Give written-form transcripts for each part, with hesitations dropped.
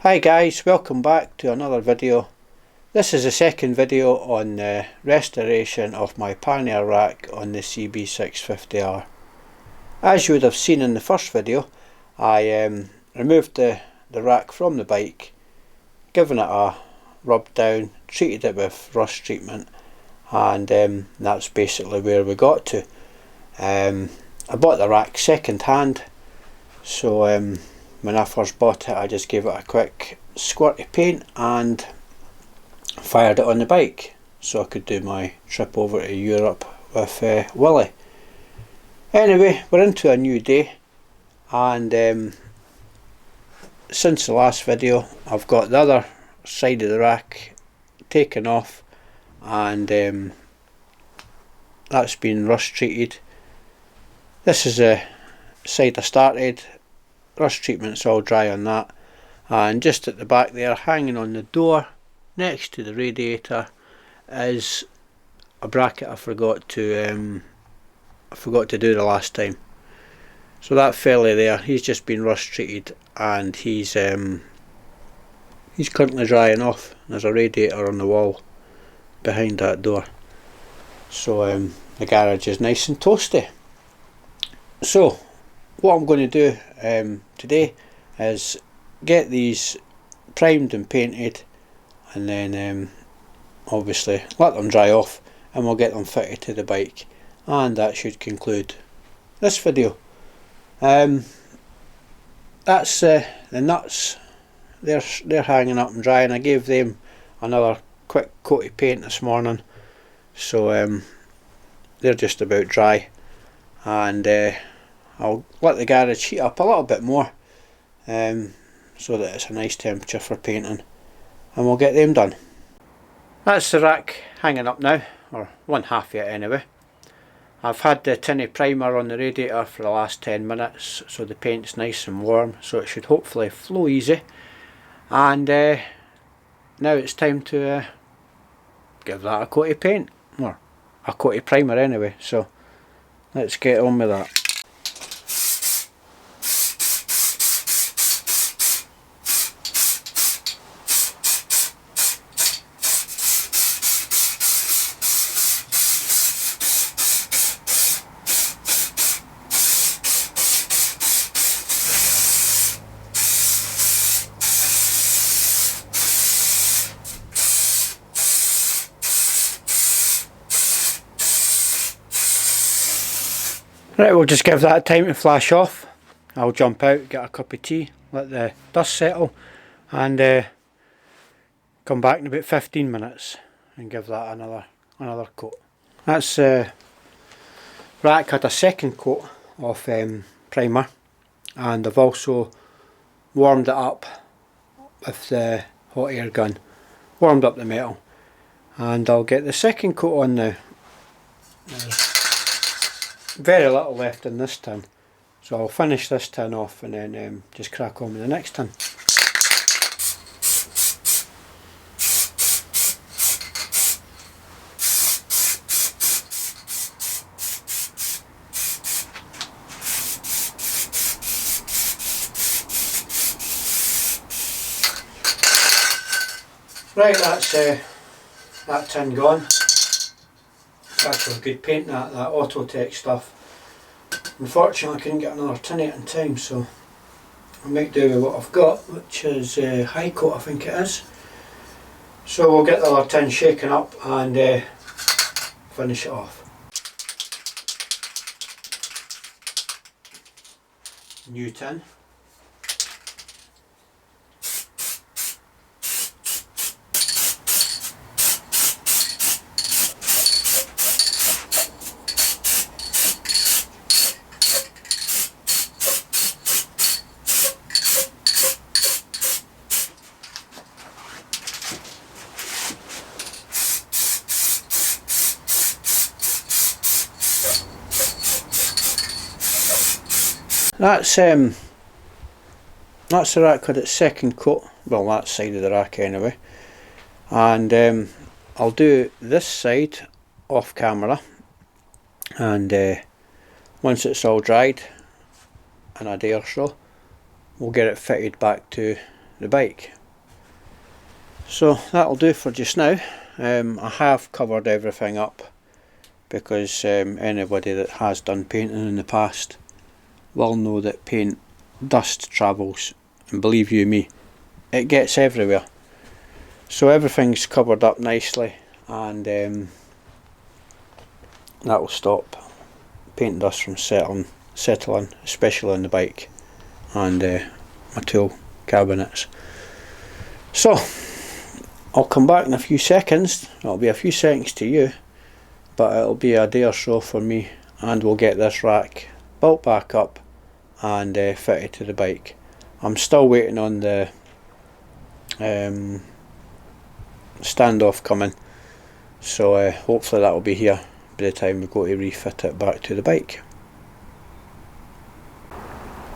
Hi guys, welcome back to another video. This is the second video on the restoration of my pannier rack on the CB650R. As you would have seen in the first video, I removed the rack from the bike, given it a rub down, treated it with rust treatment, and that's basically where we got to. I bought the rack second hand, so when I first bought it I just gave it a quick squirt of paint and fired it on the bike so I could do my trip over to Europe with Willie. Anyway, we're into a new day, and since the last video I've got the other side of the rack taken off, and that's been rust treated. This is the side I started. Rust treatment's all dry on that, and just at the back there, hanging on the door next to the radiator, is a bracket I forgot to do the last time. So that fella there, he's just been rust treated, and he's currently drying off. There's a radiator on the wall behind that door, so the garage is nice and toasty. So what I'm going to do today is get these primed and painted, and then obviously let them dry off, and we'll get them fitted to the bike, and that should conclude this video. That's the nuts. They're hanging up and drying. I gave them another quick coat of paint this morning, so they're just about dry, and I'll let the garage heat up a little bit more, so that it's a nice temperature for painting, and we'll get them done. That's the rack hanging up now, or one half of it anyway. I've had the tinny primer on the radiator for the last 10 minutes, so the paint's nice and warm, so it should hopefully flow easy. And now it's time to give that a coat of paint, or a coat of primer anyway, so let's get on with that. Right, we'll just give that time to flash off. I'll jump out, get a cup of tea, let the dust settle, and come back in about 15 minutes and give that another coat. That's rack had a second coat of primer, and I've also warmed it up with the hot air gun, warmed up the metal, and I'll get the second coat on now. Very little left in this tin, so I'll finish this tin off and then just crack on with the next tin. Right, that's that tin gone. Actually good paint, that Auto Tech stuff. Unfortunately I couldn't get another tin out in time, so I'll make do with what I've got, which is high coat I think it is. So we'll get the other tin shaken up and finish it off. New tin. That's the rack had its second coat, well that side of the rack anyway, and I'll do this side off camera, and once it's all dried in a day or so we'll get it fitted back to the bike. So that'll do for just now. I have covered everything up because anybody that has done painting in the past will know that paint dust travels, and believe you me, it gets everywhere. So everything's covered up nicely, and that will stop paint dust from settling, especially on the bike and my tool cabinets. So I'll come back in a few seconds. It'll be a few seconds to you, but it'll be a day or so for me, and we'll get this rack built back up and fitted to the bike. I'm still waiting on the standoff coming, so hopefully that will be here by the time we go to refit it back to the bike.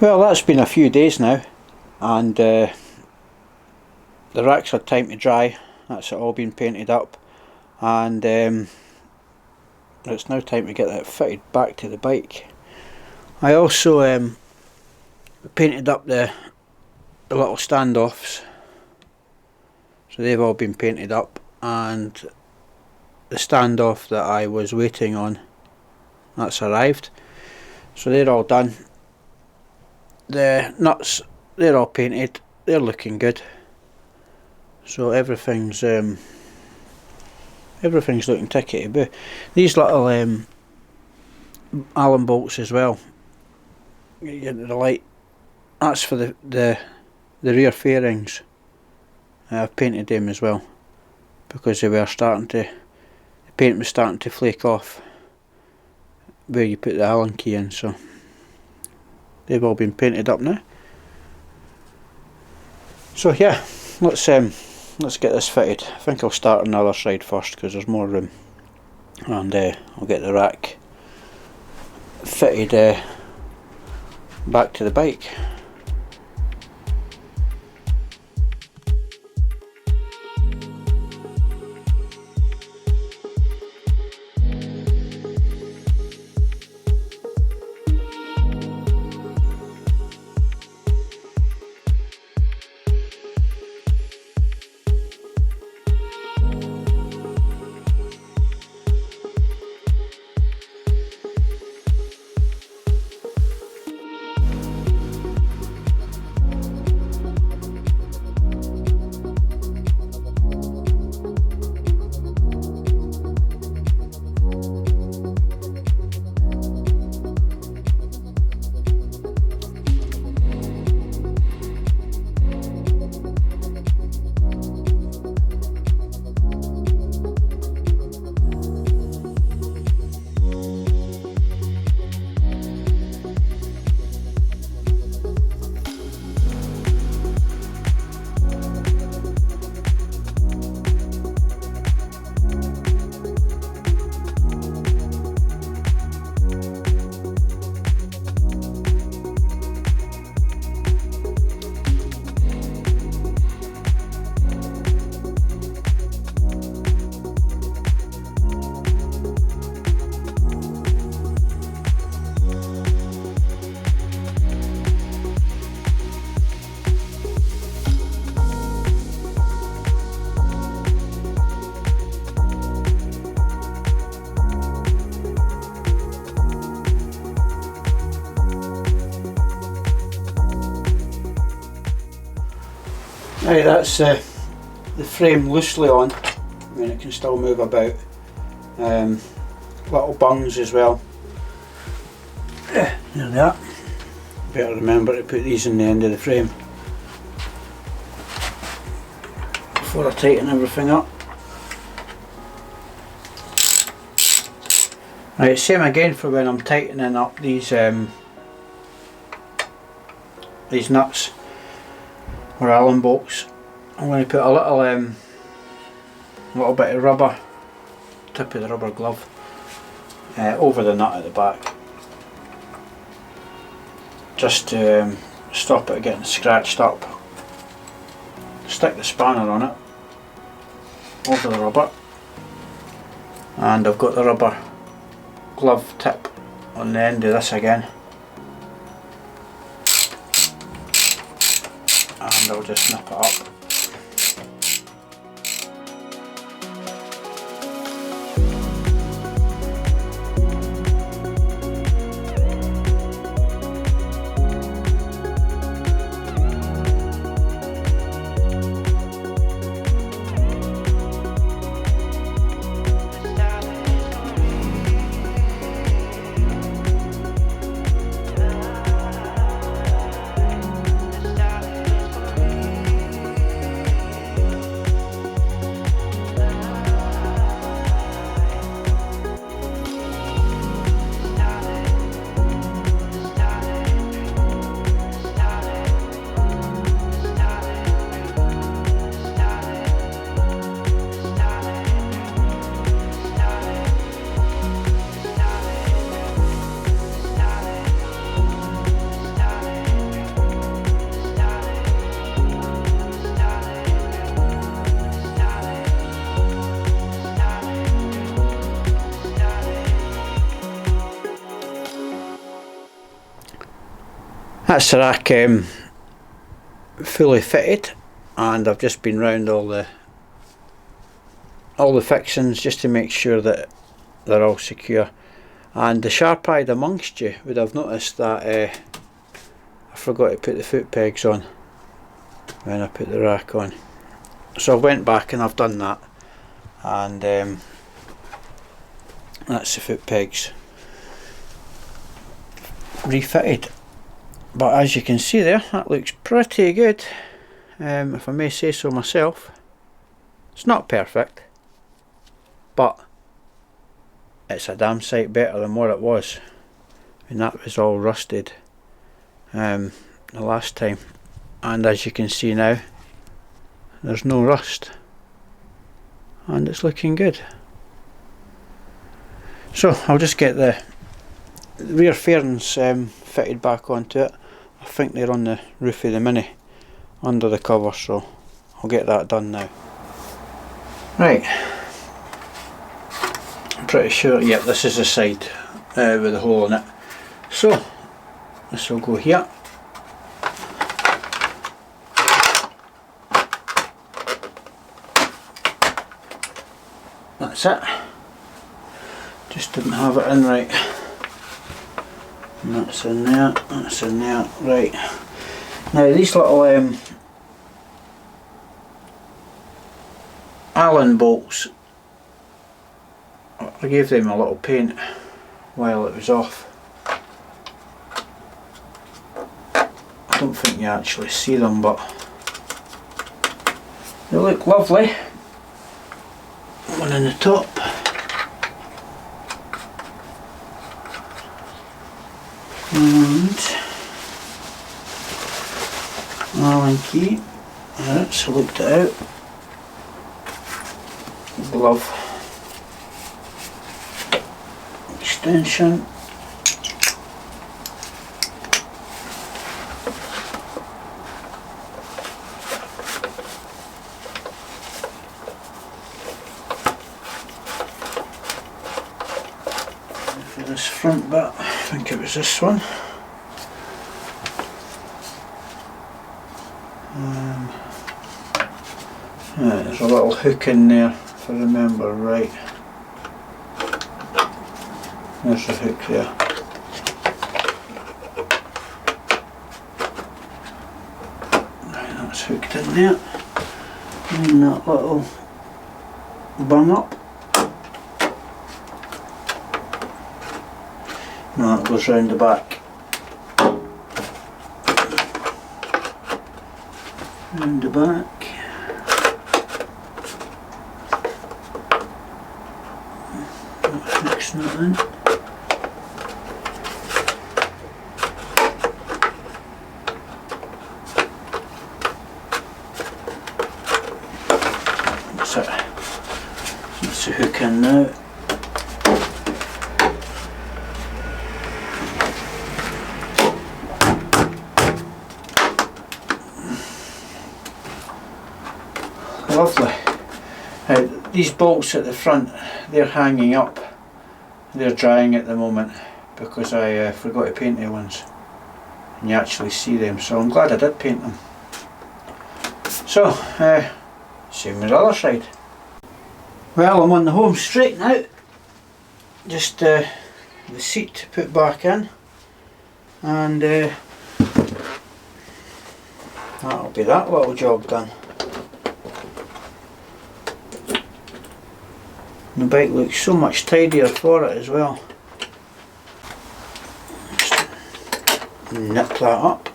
Well, that's been a few days now, and the rack's had time to dry. That's it all been painted up, and it's now time to get that fitted back to the bike. I also painted up the little standoffs, so they've all been painted up, and the standoff that I was waiting on, that's arrived, so they're all done. The nuts, they're all painted, they're looking good, so everything's looking ticky to boo. These little Allen bolts as well, get into the light, that's for the rear fairings. I've painted them as well because they were starting to, the paint was starting to flake off where you put the Allen key in, so they've all been painted up now. So yeah, let's get this fitted. I think I'll start on the other side first because there's more room, and I'll get the rack fitted back to the bike. Right, that's the frame loosely on. I mean, it can still move about. Little bungs as well. There they are. Better remember to put these in the end of the frame before I tighten everything up. Right, same again for when I'm tightening up these nuts or Allen bolts. I'm going to put a little bit of rubber, tip of the rubber glove, over the nut at the back, just to stop it getting scratched up. Stick the spanner on it, over the rubber, and I've got the rubber glove tip on the end of this again. and I'll just snip it up. That's the rack fully fitted, and I've just been round all the fixings just to make sure that they're all secure. And the sharp-eyed amongst you would have noticed that I forgot to put the foot pegs on when I put the rack on. So I went back and I've done that, and that's the foot pegs refitted. But as you can see there, that looks pretty good, if I may say so myself. It's not perfect, but it's a damn sight better than what it was, and that was all rusted the last time. And as you can see now, there's no rust, and it's looking good. So I'll just get the rear fairings fitted back onto it. I think they're on the roof of the Mini under the cover, so I'll get that done now. Right, I'm pretty sure, yeah, this is the side with the hole in it. So this will go here. That's it. Just didn't have it in right. And that's in there, that's in there, right. Now these little Allen bolts, I gave them a little paint while it was off. I don't think you actually see them, but they look lovely. One in the top. And Allen key. Alright, so looked it out. Glove extension. For this front bit, I think it was this one. There's a little hook in there, if I remember right. There's the hook there. Right, that's hooked in there. And that little bung up. No, that goes round the back. Round the back. That's nothing. That's it. That's the hook in now. Lovely. These bolts at the front, they're hanging up. They're drying at the moment because I forgot to paint the ones, and you actually see them, so I'm glad I did paint them. So, same as the other side. Well, I'm on the home straight now. Just the seat to put back in, and that'll be that little job done. The bike looks so much tidier for it as well. Just nip that up.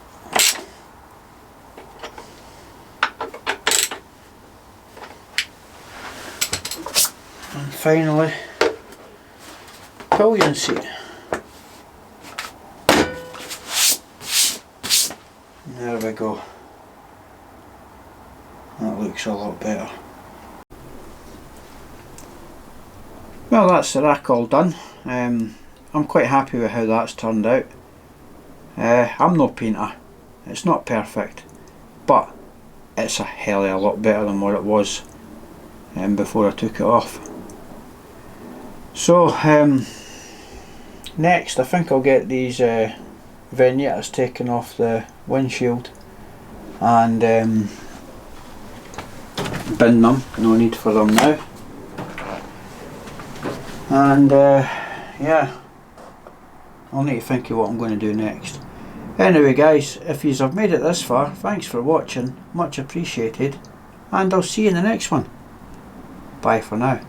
And finally, pillion seat. There we go. That looks a lot better. Well, that's the rack all done. I'm quite happy with how that's turned out. I'm no painter. It's not perfect, but it's a hell of a lot better than what it was before I took it off. So next I think I'll get these vignettes taken off the windshield and bin them. No need for them now. And yeah, I'll need to think of what I'm going to do next. Anyway guys, if you have made it this far, thanks for watching, much appreciated, and I'll see you in the next one. Bye for now.